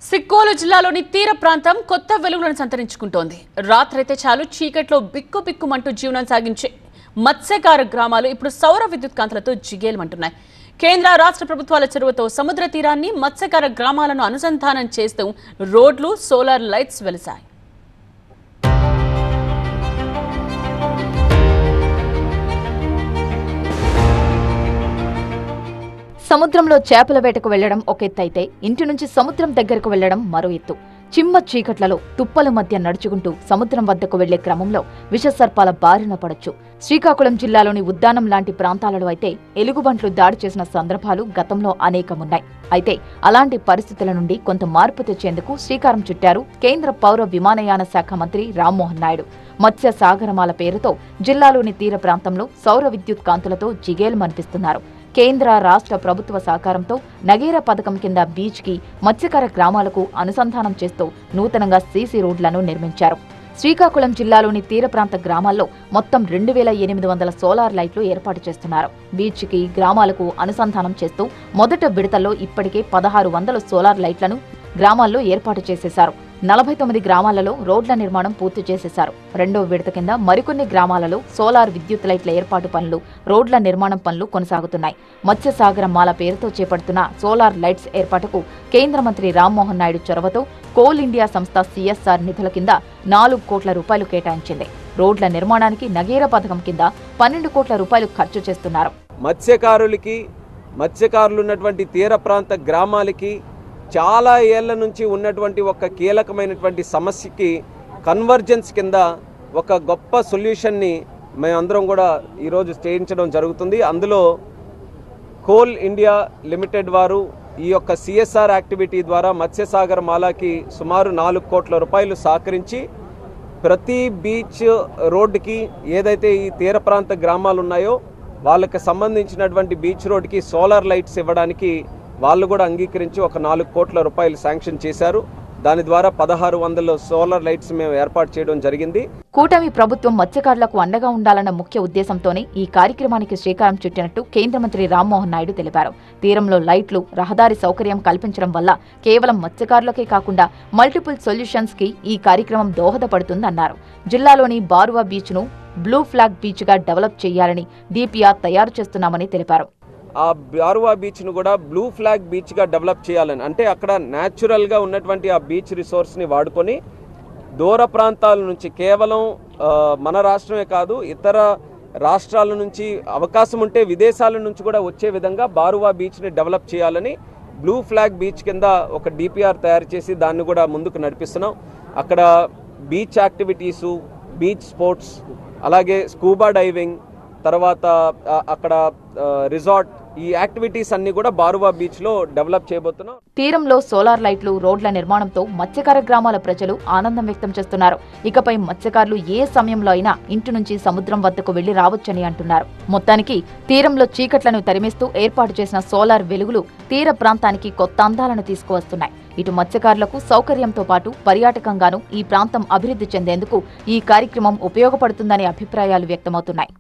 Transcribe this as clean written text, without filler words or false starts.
సిక్కోలు జిల్లాలోని తీర ప్రాంతం కొత్త వెలుగులను సంతరించుకుంటోంది. రాత్రైతే చాలు చీకట్లో బిక్కుబిక్కుమంటూ జీవనం సాగించే మత్స్యకార గ్రామాలు ఇప్పుడు సౌర విద్యుత్ కాంతులతో జిగేలమంటున్నాయి. కేంద్ర రాష్ట్ర ప్రభుత్వాల చొరవతో సముద్ర తీరాన్ని మత్స్యకార గ్రామాలను అనుసంధానం చేస్తూ రోడ్లు, సోలార్ లైట్స్ వెలిశాయి. సముద్రంలో చేపల వేటకు వెళ్లడం ఒక ఎత్తు అయితే ఇంటి నుంచి సముద్రం దగ్గరకు వెళ్లడం మరో ఎత్తు. చిమ్మ చీకట్లలో తుప్పల మధ్య నడుచుకుంటూ సముద్రం వద్దకు వెళ్లే క్రమంలో విషసర్పాల బారిన పడొచ్చు. శ్రీకాకుళం జిల్లాలోని ఉద్దానం లాంటి ప్రాంతాలలో అయితే ఎలుగుబంట్లు దాడి చేసిన సందర్భాలు గతంలో అనేకమున్నాయి. అయితే అలాంటి పరిస్థితుల నుండి కొంత మార్పు తెచ్చేందుకు శ్రీకారం చుట్టారు కేంద్ర పౌర విమానయాన శాఖ మంత్రి రామ్మోహన్ నాయుడు. మత్స్య సాగరమాల పేరుతో జిల్లాలోని తీర ప్రాంతంలో సౌర విద్యుత్ కాంతులతో జిగేలుమనిపిస్తున్నారు. కేంద్ర రాష్ట్ర ప్రభుత్వ సహకారంతో నగేరా పథకం కింద బీచ్ కి మత్స్యకార గ్రామాలకు అనుసంధానం చేస్తూ నూతనంగా సీసీ రోడ్లను నిర్మించారు. శ్రీకాకుళం జిల్లాలోని తీర ప్రాంత గ్రామాల్లో మొత్తం 2800 సోలార్ లైట్లు ఏర్పాటు చేస్తున్నారు. బీచ్ కి గ్రామాలకు అనుసంధానం చేస్తూ మొదట విడతల్లో ఇప్పటికే 1600 సోలార్ లైట్లను గ్రామాల్లో ఏర్పాటు చేసేశారు. 49 గ్రామాలలో రోడ్ల నిర్మాణం పూర్తి చేసేశారు. రెండో విడత కింద మరికొన్ని గ్రామాలలో సోలార్ విద్యుత్ లైట్ల ఏర్పాటు పనులు, రోడ్ల నిర్మాణం పనులు కొనసాగుతున్నాయి. మత్స్యసాగర మాల పేరుతో చేపడుతున్న సోలార్ లైట్స్ ఏర్పాటుకు కేంద్ర మంత్రి రామ్మోహన్ నాయుడు చొరవతో కోల్ ఇండియా సంస్థ సిఎస్ఆర్ నిధుల కింద 4 కోట్ల రూపాయలు కేటాయించింది. రోడ్ల నిర్మాణానికి నగేరా పథకం కింద 12 కోట్ల రూపాయలు ఖర్చు చేస్తున్నారు. మత్స్యకారులు ఉన్నటువంటి తీర ప్రాంత గ్రామాలకి చాలా ఏళ్ల నుంచి ఉన్నటువంటి ఒక కీలకమైనటువంటి సమస్యకి కన్వర్జెన్స్ కింద ఒక గొప్ప సొల్యూషన్ని మేమందరం కూడా ఈరోజు చేయించడం జరుగుతుంది. అందులో కోల్ ఇండియా లిమిటెడ్ వారు ఈ యొక్క సిఎస్ఆర్ యాక్టివిటీ ద్వారా మత్స్యసాగర్ మాలాకి సుమారు 4 కోట్ల రూపాయలు సహకరించి ప్రతి బీచ్ రోడ్డుకి ఏదైతే ఈ తీర ప్రాంత గ్రామాలు ఉన్నాయో వాళ్ళకి సంబంధించినటువంటి బీచ్ రోడ్డుకి సోలార్ లైట్స్ ఇవ్వడానికి వాళ్ళు కూడా అంగీకరించి ఒక 4 కోట్ల రూపాయలు శాంక్షన్ చేశారు. దాని ద్వారా 1600 సోలార్ లైట్స్ మేము ఏర్పాటు చేయడం జరిగింది. కూటమి ప్రభుత్వం మత్స్యకారులకు అండగా ఉండాలన్న ముఖ్య ఉద్దేశంతోనే ఈ కార్యక్రమానికి శ్రీకారం చుట్టినట్టు కేంద్ర మంత్రి రామ్మోహన్ నాయుడు తెలిపారు. తీరంలో లైట్లు, రహదారి సౌకర్యం కల్పించడం వల్ల కేవలం మత్స్యకారులకే కాకుండా మల్టిపుల్ సొల్యూషన్స్ కి ఈ కార్యక్రమం దోహదపడుతుందన్నారు. జిల్లాలోని బారువా బీచ్ ను బ్లూ ఫ్లాగ్ బీచ్ గా డెవలప్ చేయాలని డిపిఆర్ తయారు చేస్తున్నామని తెలిపారు. ఆ బారువా బీచ్ను కూడా బ్లూ ఫ్లాగ్ బీచ్గా డెవలప్ చేయాలని, అంటే అక్కడ న్యాచురల్గా ఉన్నటువంటి ఆ బీచ్ రిసోర్స్ని వాడుకొని దూర ప్రాంతాల నుంచి కేవలం మన రాష్ట్రమే కాదు ఇతర రాష్ట్రాల నుంచి అవకాశం ఉంటే విదేశాల నుంచి కూడా వచ్చే విధంగా బారువా బీచ్ని డెవలప్ చేయాలని బ్లూ ఫ్లాగ్ బీచ్ కింద ఒక డిపిఆర్ తయారు చేసి దాన్ని కూడా ముందుకు నడిపిస్తున్నాం. అక్కడ బీచ్ యాక్టివిటీసు, బీచ్ స్పోర్ట్స్, అలాగే స్కూబా డైవింగ్, తర్వాత అక్కడ రిసార్ట్, ఈ యాక్టివిటీస్ అన్ని కూడా బారువా బీచ్ లో డెవలప్ చేయబోతున్నాం. తీరంలో సోలార్ లైట్లు, రోడ్ల నిర్మాణంతో మత్స్యకార గ్రామాల ప్రజలు ఆనందం వ్యక్తం చేస్తున్నారు. ఇకపై మత్స్యకారులు ఏ సమయంలో అయినా ఇంటి నుంచి సముద్రం వద్దకు వెళ్లి రావచ్చని అంటున్నారు. మొత్తానికి తీరంలో చీకట్లను తరిమేస్తూ ఏర్పాటు చేసిన సోలార్ వెలుగులు తీర ప్రాంతానికి కొత్త అందాలను తీసుకువస్తున్నాయి. ఇటు మత్స్యకారులకు సౌకర్యంతో పాటు పర్యాటకంగానూ ఈ ప్రాంతం అభివృద్ధి చెందేందుకు ఈ కార్యక్రమం ఉపయోగపడుతుందనే అభిప్రాయాలు వ్యక్తమవుతున్నాయి.